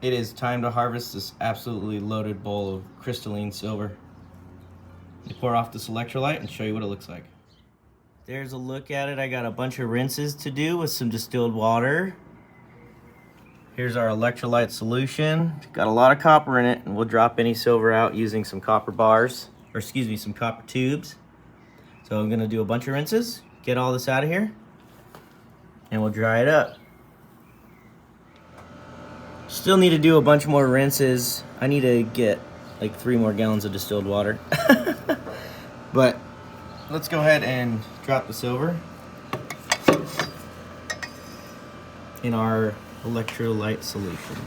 It is time to harvest this absolutely loaded bowl of crystalline silver. You pour off this electrolyte and show you what it looks like. There's a look at it. I got a bunch of rinses to do with some distilled water. Here's our electrolyte solution. Got a lot of copper in it, and we'll drop any silver out using some copper bars, or excuse me, some copper tubes. So I'm gonna do a bunch of rinses, get all this out of here, and we'll dry it up. Still need to do a bunch more rinses. I need to get like 3 more gallons of distilled water. But let's go ahead and drop the silver in our electrolyte solution.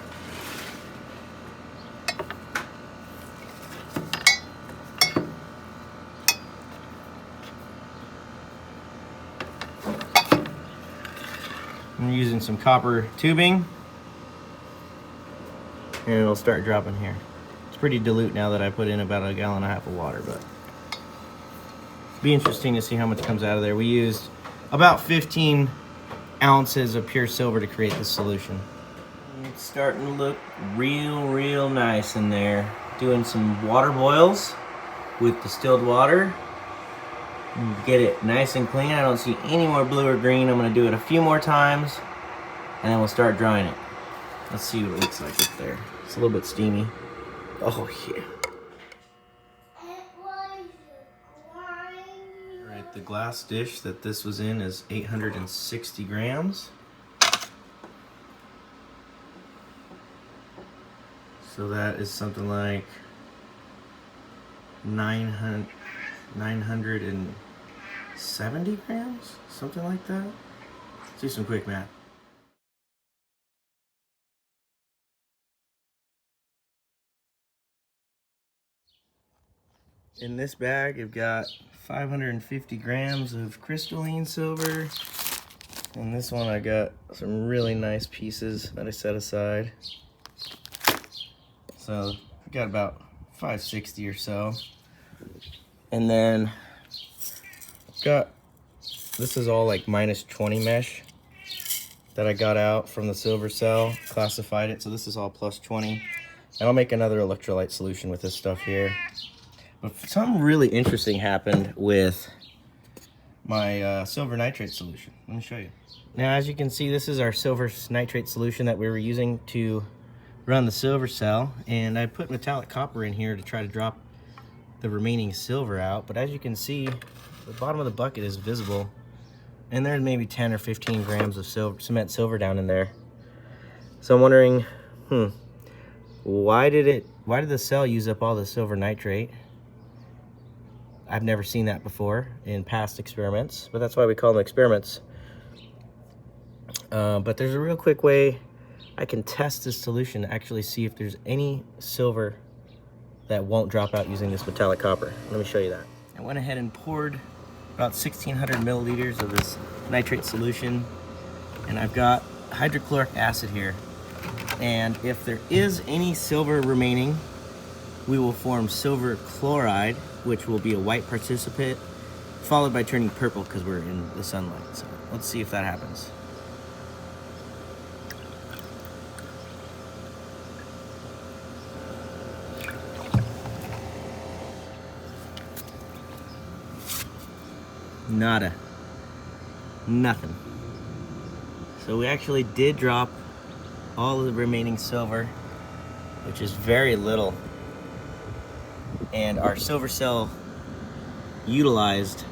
I'm using some copper tubing, and it'll start dropping here. It's pretty dilute now that I put in about 1.5 gallons of water, but it'll be interesting to see how much comes out of there. We used about 15 ounces of pure silver to create this solution. It's starting to look real nice in there. Doing some water boils with distilled water. Get it nice and clean. I don't see any more blue or green. I'm gonna do it a few more times, and then we'll start drying it. Let's see what it looks like up there. It's a little bit steamy. Oh yeah. Alright, the glass dish that this was in is 860 grams. So that is something like 970 grams? Something like that. Let's do some quick math. In this bag, you've got 550 grams of crystalline silver. And this one, I got some really nice pieces that I set aside. So I got about 560 or so. And then got, this is all like -20 mesh that I got out from the silver cell, classified it. So this is all +20. And I'll make another electrolyte solution with this stuff here. But something really interesting happened with my silver nitrate solution. Let me show you. Now, as you can see, this is our silver nitrate solution that we were using to run the silver cell. And I put metallic copper in here to try to drop the remaining silver out. But as you can see, the bottom of the bucket is visible. And there's maybe 10 or 15 grams of silver, cement silver down in there. So I'm wondering, why did the cell use up all the silver nitrate? I've never seen that before in past experiments, but that's why we call them experiments. But there's a real quick way I can test this solution to actually see if there's any silver that won't drop out using this metallic copper. Let me show you that. I went ahead and poured about 1,600 milliliters of this nitrate solution, and I've got hydrochloric acid here. And if there is any silver remaining, we will form silver chloride, which will be a white participant, followed by turning purple because we're in the sunlight. So let's see if that happens. Nada. Nothing. So we actually did drop all of the remaining silver, which is very little. And our silver cell utilized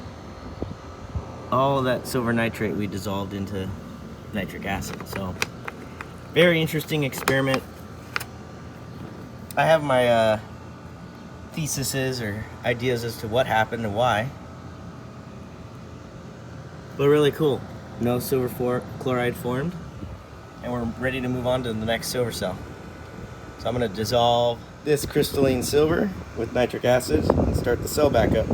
all of that silver nitrate we dissolved into nitric acid. So, very interesting experiment. I have my theses or ideas as to what happened and why. But really cool. No silver chloride formed. And we're ready to move on to the next silver cell. So I'm going to dissolve this crystalline silver with nitric acid and start the cell back up.